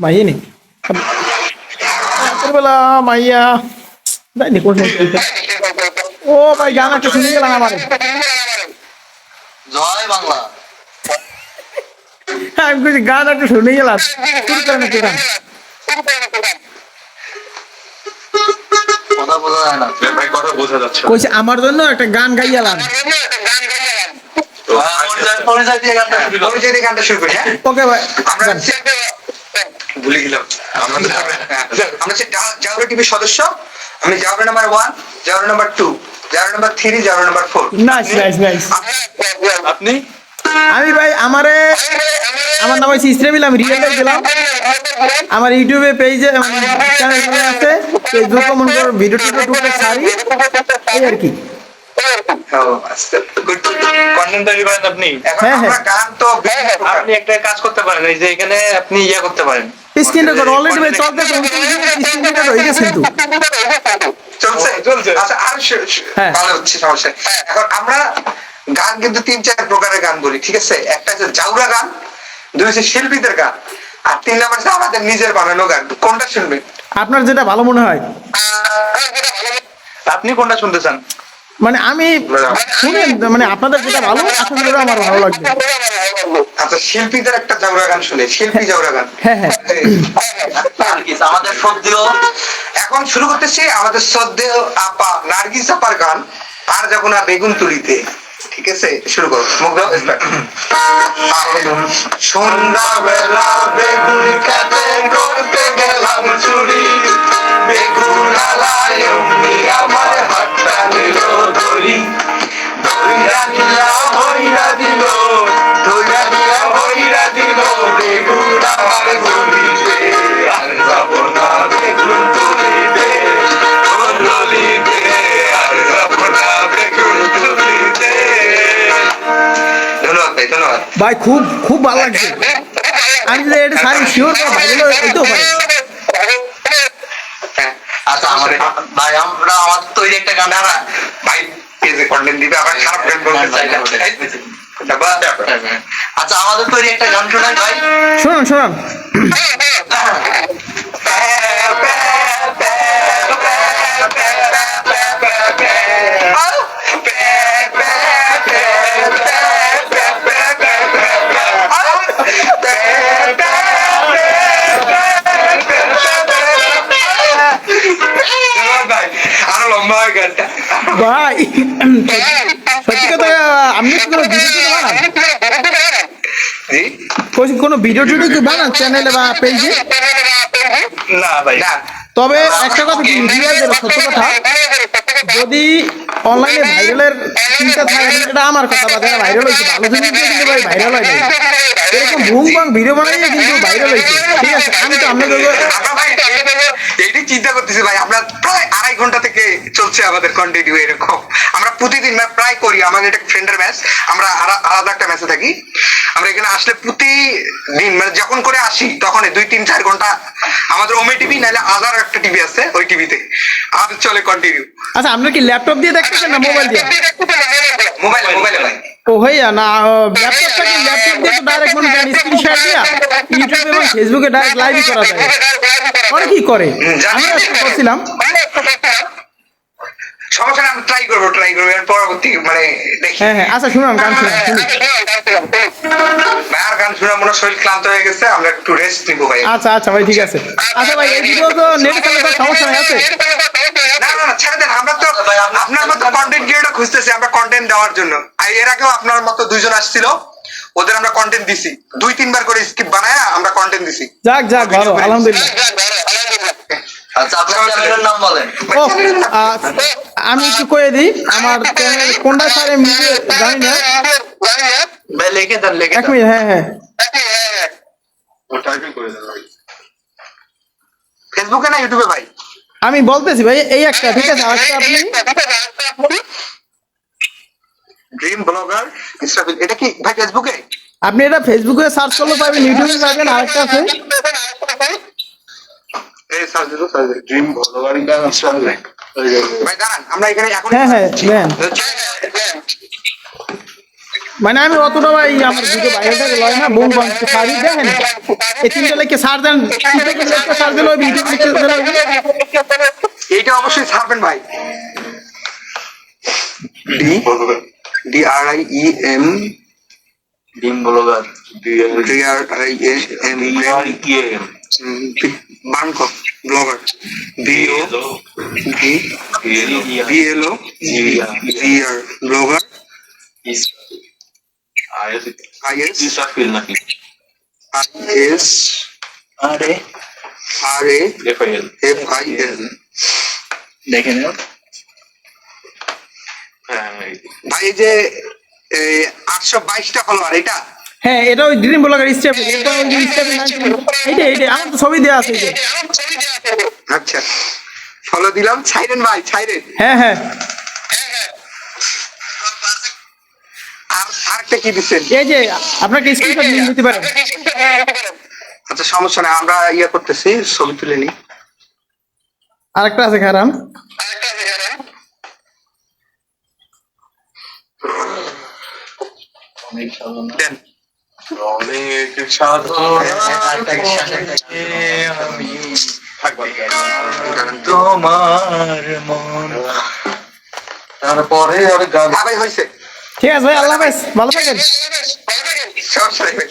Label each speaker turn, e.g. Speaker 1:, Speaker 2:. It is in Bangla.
Speaker 1: ভাই নি বেলা মাইয়া যাই নি কোন ও ভাই গান একটা শুনে গেলাম আমার
Speaker 2: জয় বাংলা।
Speaker 1: আমি কইছি গান একটা শুনে গেলাম শুরু করেন একটু গান
Speaker 2: কথা বোঝা যায় না
Speaker 3: ভাই, কথা বোঝা যাচ্ছে না।
Speaker 1: কইছি আমার জন্য একটা গান গাইয়ালাম
Speaker 2: পরিচয় দিয়ে গানটা শুরু করো।
Speaker 4: পরিচয় দিয়ে গানটা শুরু করি, হ্যাঁ?
Speaker 1: ওকে ভাই
Speaker 4: আমরা
Speaker 1: গান।
Speaker 4: হচ্ছে
Speaker 3: ভুলে গেলাম আমাদের
Speaker 4: আমরা হচ্ছে জাউরা টিভির সদস্য। আমি জাউরা নাম্বার 1, জাউরা নাম্বার 2, জাউরা নাম্বার 3, জাউরা নাম্বার 4।
Speaker 1: নাইস নাইস নাইস
Speaker 3: আপনি
Speaker 1: আমি ভাই আমার নাম হচ্ছে ইসরামিল আমি রিয়েল লাইফ দিলাম আমার ইউটিউবে পেজে চ্যানেল আছে ফেসবুক কমেন্ট করো ভিডিও টুকটাক ছাড়ি এই আর কি
Speaker 3: কন্টেন্ট তৈরি করেন আপনি।
Speaker 4: এখন
Speaker 1: হ্যাঁ,
Speaker 4: আমরা
Speaker 1: হ্যাঁ।
Speaker 4: গান তো বিভিন্ন প্রকার।
Speaker 3: আপনি একটা কাজ করতে পারেন, এই যে এখানে আপনি ইয়া করতে পারেন।
Speaker 1: স্ক্রিন রেকর্ড অলরেডি ভাই চলতে স্ক্রিন রেকর্ড হয়ে গেছে কিন্তু
Speaker 4: চলছে
Speaker 3: চলছে।
Speaker 4: আচ্ছা, আর
Speaker 1: হ্যাঁ।
Speaker 4: ভালো হচ্ছে, সমস্যা নেই। এখন আমরা গান কিন্তু 3-4 প্রকারের গান বলি, ঠিক আছে? একটা হচ্ছে জাউরা গান, 2 হচ্ছে শিল্পীদের গান, আর 3 নাম্বার হচ্ছে আমাদের নিজের বানানো গান। কোনটা শুনবেন?
Speaker 1: আপনার যেটা ভালো মনে হয়
Speaker 3: আপনি কোনটা শুনতে চান?
Speaker 1: মানে আমি শুনেন মানে আপনাদের যেটা ভালো আসলে ওটা আমার ভালো লাগবে
Speaker 4: আচ্ছা, শিল্পীদের একটা জাউরা গান শুনে, শিল্পী জাউরা গান।
Speaker 1: হ্যাঁ হ্যাঁ
Speaker 2: নার্গিস আমাদের সত্যিও
Speaker 4: এখন শুরু করতেছি আমাদের শ্রদ্ধেয় আপা নার্গিস আপার গান, আর যাবো না বেগুন তুলিতে। ঠিক আছে, শুরু করো। মুগ্ধ, start। সন্ধ্যাবেলা বেগুন খেতে করতে গেলাম চুরি, বেগুন আলায় অমনি আমার হাতটা নিল ধরি, ধইরা দিলা ভইরা দিল, ধইরা দিলা ভইরা দিল, বেগুন আমার গলিতে, আর যাব না বেগুন তুলিতে, ও ললিতে, আর যাব না বেগুন তুলিতে। ধন্যবাদ ভাই, ধন্যবাদ।
Speaker 1: ভাই খুব খুব ভালো লাগছে আমি যে এটা সারি শিওর ভাইরাল হইতেও পারে
Speaker 2: আচ্ছা আমাদের ভাই আমরা আমাদের তৈরি একটা গান
Speaker 4: না, না, ভাই পেজে কন্টেন্ট দিবে, আবার খারাপ গান বলতে চাই না।
Speaker 2: আচ্ছা আমাদের তৈরি একটা গান শোনাই ভাই।
Speaker 1: শুনুন শুনুন
Speaker 4: আরো লম্বা হয় গানটা।
Speaker 1: ভাই সত্যি কথা আপনি কি কোনো ভিডিও টিডিও বানান
Speaker 4: জি?
Speaker 1: কইছি কোনো ভিডিও টিডিও কি বানান চ্যানেলে বা পেজে
Speaker 3: না ভাই,
Speaker 4: না,
Speaker 1: তবে একটা কথা কি রিয়েল যেটা সত্য কথা যদি অনলাইনে ভাইরালের চিন্তা থাকে এটা আমার কথা বা যারা ভাইরাল হয়েছে ভালো জিনিস দিয়ে কিন্তু ভাই ভাইরাল হয় নাই এরকম ভুং ভাং ভিডিও বানাইলে কিন্তু ভাইরাল হয়েছে ঠিক আছে আমি তো আপনাদের
Speaker 4: আমরা ভাই এইটাই চিন্তা করতেছি ভাই, আমরা প্রায় 2.5 ঘন্টা থেকে চলছে আমাদের কন্টিনিউ এরকম। আমরা প্রতিদিন প্রায় করি, আমাদের এটা ফ্রেন্ডের ম্যাচ, আমরা আলাদা একটা ম্যাচে থাকি। আমরা এখানে আসলে প্রতিদিন মানে যখন করে আসি তখন 2-3-4 ঘন্টা আমাদের ওমে টিভি নাহলে আদার একটা টিভি আছে, ওই টিভিতে আমাদের চলে কন্টিনিউ।
Speaker 1: আচ্ছা আপনার কি ল্যাপটপ দিয়ে দেখতেছেন না মোবাইল দিয়ে
Speaker 4: মোবাইলে ভাই।
Speaker 1: ও হইয়া না ল্যাপটপটা কি ল্যাপটপ দিয়ে তো ডাইরেক্ট মনে করেন স্ক্রিন শেয়ার দিয়া ইউটিউবে এবং ফেসবুকে ডাইরেক্ট লাইভই করা যায় অনেকেই করে আমি আজকে করছিলাম
Speaker 4: সমস্যা না, আমরা ট্রাই করবো এর পরবর্তী মানে দেখি।
Speaker 1: হ্যাঁ হ্যাঁ আচ্ছা শুনুন গান শুনুন শুনুন
Speaker 4: ভাই আর গান শুনে মনে হয় শরীর ক্লান্ত হয়ে গেছে, আমরা একটু রেস্ট নিবো ভাই।
Speaker 1: আচ্ছা আচ্ছা ভাই ঠিক আছে আচ্ছা ভাই এই ভিডিও তো নেট চালাতে কোনো সমস্যা নাই আছে
Speaker 4: না না না, ছেড়ে দেন, আমরা তো আপনার মতো কন্টেন্ট ক্রিয়েটর খুঁজতেছি, আমরা কন্টেন্ট দেওয়ার জন্য। আর এর আগেও আপনার মতো 2 জন আসছিল, ওদের আমরা কন্টেন্ট দিছি, 2-3 বার করে স্ক্রিপ্ট বানায় আমরা কন্টেন্ট দিছি।
Speaker 1: যাক যাক ভালো আলহামদুলিল্লাহ
Speaker 2: আচ্ছা আপনার চ্যানেলের নাম বলেন।
Speaker 1: ও আমি একটু কয়ে দিই আমার চ্যানেল কোনটা স্যার আমি নিজে জানি না
Speaker 3: ভাই লিখে দেন, লিখে
Speaker 1: এক
Speaker 3: দেন।
Speaker 1: মিনিট হ্যাঁ হ্যাঁ
Speaker 3: টাইপিং করে দেন ভাই।
Speaker 4: ফেসবুকে না ইউটিউবে ভাই?
Speaker 1: আমি বলতেছি ভাই এই একটা ঠিক আছে আরেকটা আপনি
Speaker 4: ড্রিম ব্লগার ইসরাফিল, এটা কি ভাই ফেসবুকে?
Speaker 1: আপনি এটা ফেসবুকে সার্চ করলে পাবেন ইউটিউবে পাবেন আরেকটা আছে
Speaker 4: এই সার্চ দিলো, সার্চ দিলো
Speaker 3: ড্রিম ভগবান গান আসলে
Speaker 4: ভাই। দাঁড়ান আমরা এখানে এখন
Speaker 1: হ্যাঁ হ্যাঁ নেন মানে আমি অতটা ভাই আমার ভিডিও ভাইরাল লয় না বুম বাং সারি দেখেন এই তিনটা লেখকে সার দেন টিকটকে লেখকে সার দিলে ওই ভিডিও লেখকে দিলে
Speaker 4: এইটা অবশ্যই ছাড়বেন ভাই D D R I E M
Speaker 3: ডিম blogger
Speaker 4: D R I M বানকো blogger B O D B L O G R blogger I S R A F I L
Speaker 3: দেখে নাও
Speaker 4: ভাই এই যে 822টা ফলোয়ার এটা
Speaker 1: হ্যাঁ এটা ওই ড্রিম ব্লগার স্টেপ এটা ওই স্টেপ এইটা আমার তো ছবি দেওয়া আছে এই যে।
Speaker 4: আচ্ছা ফলো দিলাম ছাইরেন ভাই ছাইরেন
Speaker 1: হ্যাঁ হ্যাঁ
Speaker 4: আর আরেকটা কি দিচ্ছেন
Speaker 1: এই যে আপনাকে স্ক্রিনশট নিয়ে নিতে পারেন
Speaker 4: আচ্ছা সমস্যা নাই আমরা ইয়ে করতেছি ছবি তুলে নিই
Speaker 1: আরেকটা আছে খারাম
Speaker 4: দেন
Speaker 3: অনেক সাধনা তোমার মন তারপরে আর গান
Speaker 4: ভাই হয়েছে
Speaker 1: ঠিক আছে ভাই আল্লাহ হাফেজ ভালো থাকেন
Speaker 4: সমস্যা নাই ভাই।